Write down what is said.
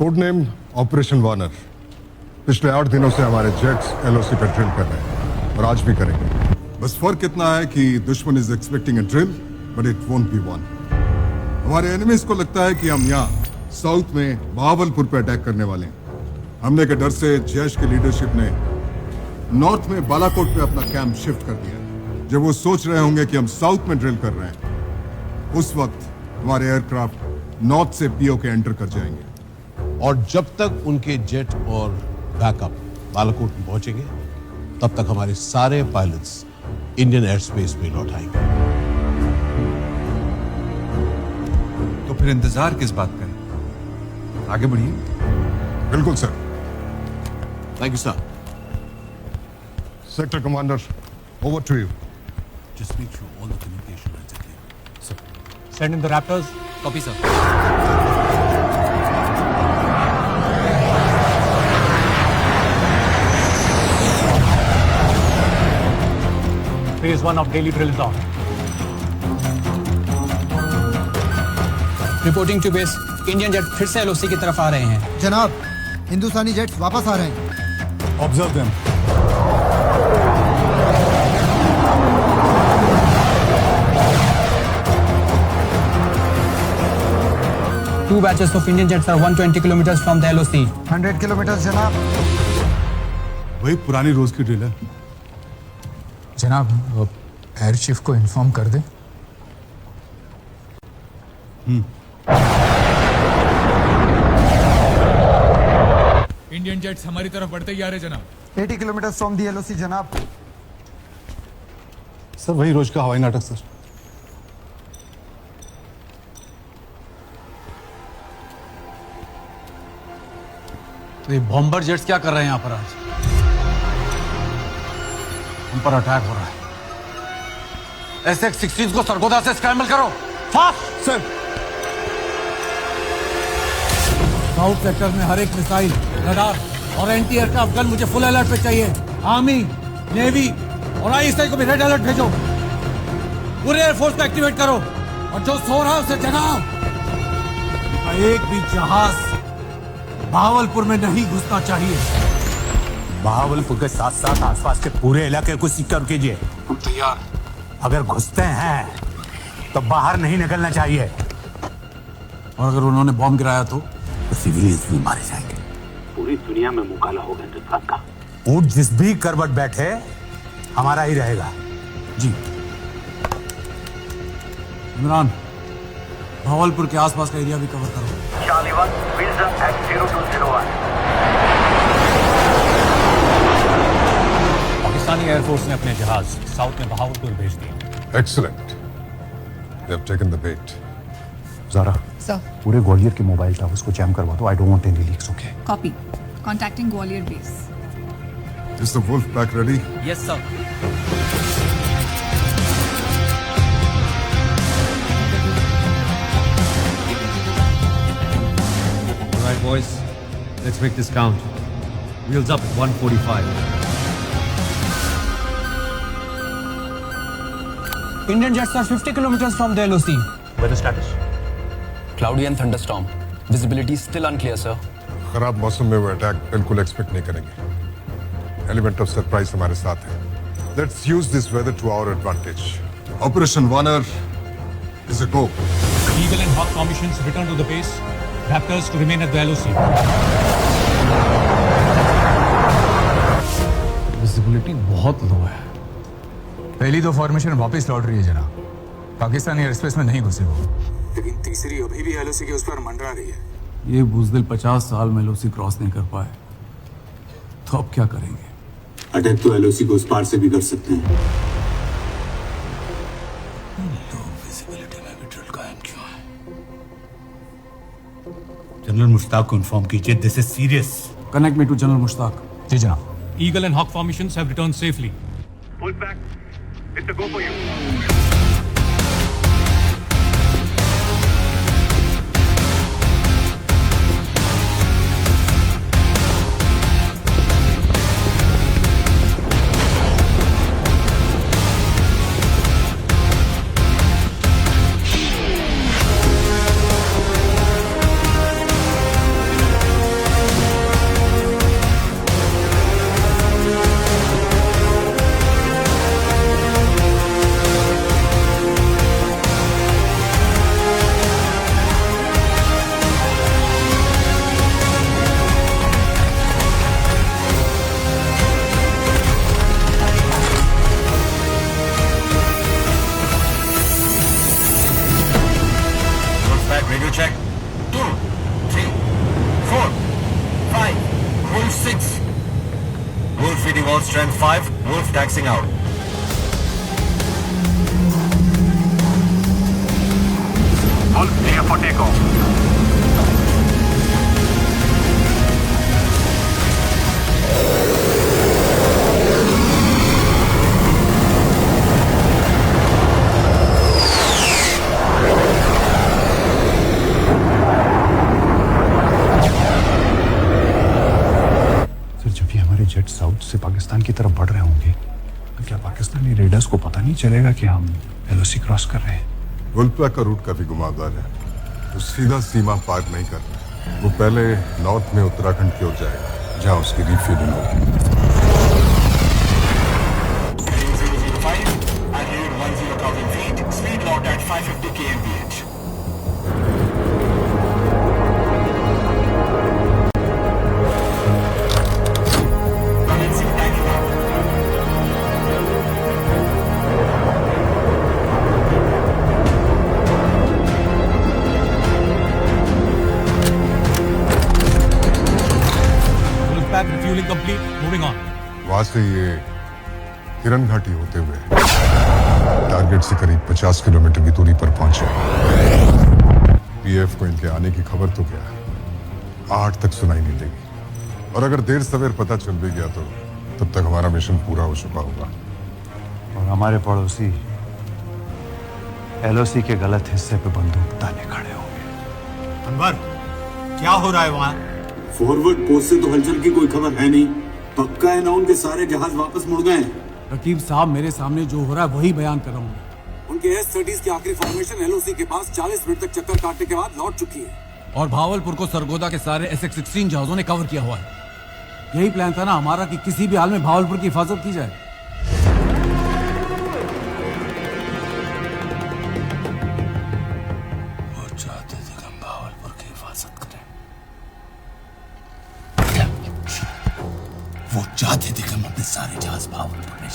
Code name operation Warner. पिछले 8 दिनों से हमारे जेट्स एलओसी पर ड्रिल कर रहे हैं और आज भी करेंगे। बस फर्क इतना है कि दुश्मन is expecting a drill but it won't be one. हमारे एनिमीज को लगता है कि हम यहाँ साउथ में बहावलपुर पे अटैक करने वाले हैं। हमले के डर से जैश की लीडरशिप ने नॉर्थ में बालाकोट पे अपना कैंप शिफ्ट कर दिया। जब वो सोच रहे होंगे कि हम साउथ में ड्रिल कर रहे हैं, उस वक्त हमारे एयरक्राफ्ट नॉर्थ से पीओ के एंटर कर जाएंगे। और जब तक उनके जेट और बैकअप बालाकोट में पहुंचेंगे, तब तक हमारे सारे पायलट्स इंडियन एयर स्पेस में लौट आएंगे। तो फिर इंतजार किस बात का? आगे बढ़िए। बिल्कुल sir. Thank you sir. Sector commander, over to you. Just make sure all the communication lines are clear. Sir. Send in the Raptors. Copy, sir. Phase 1 of daily drill is on. Reporting to base, Indian jet फिर से LOC की तरफ आ रहे हैं। जनाब, हिंदुस्तानी jets वापस आ रहे हैं। Observe them. Two batches of Indian jets are 120 kilometers from the LOC. 100 kilometre जनाब। वही पुरानी रोज की ड्रिल है। जनाब, एयर चीफ को इन्फॉर्म कर दें। इंडियन जेट्स हमारी तरफ बढ़ते ही आ रहे जनाब। 80 किलोमीटर फ्रॉम दी एलओसी जनाब। सर वही रोज का हवाई नाटक सर। तो ये बॉम्बर जेट्स क्या कर रहे हैं यहाँ पर आज? उन पर अटैक हो रहा है। SX-16 को सरगोदा से स्क्रैम्बल करो, फास्ट। सर साउथ सेक्टर में हर एक मिसाइल, रडार और एंटी एयरक्राफ्ट गन मुझे फुल अलर्ट पे चाहिए। आर्मी, नेवी और आईएसआई को भी रेड अलर्ट भेजो। पूरे एयरफोर्स को एक्टिवेट करो और जो सो रहा है उसे जगाओ। एक भी जहाज बहावलपुर में नहीं घुसना चाहिए। बहावलपुर के साथ साथ आसपास के पूरे इलाके को सिक्योर कीजिए। हम तैयार। अगर घुसते हैं तो बाहर नहीं निकलना चाहिए। और अगर उन्होंने बॉम्ब गिराया तो सिविलियंस भी मारे जाएंगे। पूरी दुनिया में मुकाला होगा हिंदुस्तान का। ऊंट जिस भी करवट बैठे हमारा ही रहेगा। जी। इमरान, भावलपुर के आसपास का एरिया भी कवर करो। Charlie 1, wheels up at 0201. Pakistani air force ने अपने जहाज साउथ में बहावलपुर भेज दिए। Excellent. They have taken the bet. ज़रा पूरे ग्वालियर के मोबाइल टावर्स को जैम करवा दो। I don't want any leaks. Okay. Copy. Contacting Gwalior base. Is the wolf pack ready? Yes sir. All right, boys. Let's make this count. Wheels up at 145. Indian jets are 50 kilometers from the LOC. Weather status? Cloudy and thunderstorm. Visibility still unclear, sir. खराब मौसम में वो attack बिल्कुल expect नहीं करेंगे। Element of surprise हमारे साथ है। Let's use this weather to our advantage. Operation Warner is a go. Eagle and Hawk formations return to the base. Raptors to remain at the LOC. Visibility बहुत लो है। पहली दो formation वापस लौट रही है जनाब। पाकिस्तानी एयर स्पेस में नहीं घुसे वो, लेकिन तीसरी अभी भी एलओसी के उस पर मंडरा रही है। ये बुजदिल 50 साल में एलओसी क्रॉस नहीं कर पाए, तो अब क्या करेंगे? अटैक तो एलओसी को उस पार से भी कर सकते हैं। विजिबिलिटी में भी ड्रिल कायम क्यों है? जनरल मुश्ताक को इन्फॉर्म कीजिए, this is serious. Connect me to general Mushtaq. जी जनाब। Eagle and Hawk formations have returned safely. Pull back. It's a go for you. feeding all strength 5, Wolf taxing out. Wolf clear for takeoff. Sir, जब ये हमारे jet south से पाकिस्तान की तरफ बढ़ रहे होंगे तो क्या पाकिस्तानी रेडर्स को पता नहीं चलेगा कि हम एलओसी क्रॉस कर रहे हैं? वुल्फपैक का रूट काफी घुमावदार है, वो सीधा सीमा पार नहीं करता। वो पहले नॉर्थ में उत्तराखंड की ओर जाएगा, जहां उसकी रीफीलिंग होगी। Speed locked at 550 kmph. Wolfpack refueling complete. Moving on. वहां से ये किरण घाटी होते हुए टारगेट से करीब 50 किलोमीटर की दूरी पर पहुंचे। पीएफ को इनके आने की खबर तो क्या 8 तक सुनाई नहीं देगी, और अगर देर सवेर पता चल भी गया तो तब तक हमारा मिशन पूरा हो चुका होगा। और हमारे पड़ोसी एलओसी के गलत हिस्से पे बंदूक ताने खड़े होंगे। अनवर, क्या हो रहा है वहाँ? फॉरवर्ड पोस्ट से तो हलचल की कोई खबर है नहीं। पक्का है ना उनके सारे जहाज वापस मुड़ गए? रकीब साहब, मेरे सामने जो हो रहा है वही बयान कर रहा हूँ। उनके S-30s की आखिरी फॉर्मेशन एलओसी के पास 40 मिनट तक चक्कर काटने के बाद लौट चुकी है। और भावलपुर को सरगोदा के सारे SX-16 जहाजों ने कवर किया हुआ है। यही प्लान था ना हमारा कि किसी भी हाल में भावलपुर की हिफाजत की जाए। वो चाहते थे कि हम भावलपुर की हिफाजत करें। वो चाहते थे कि हम अपने सारे जहाज भावलपुर में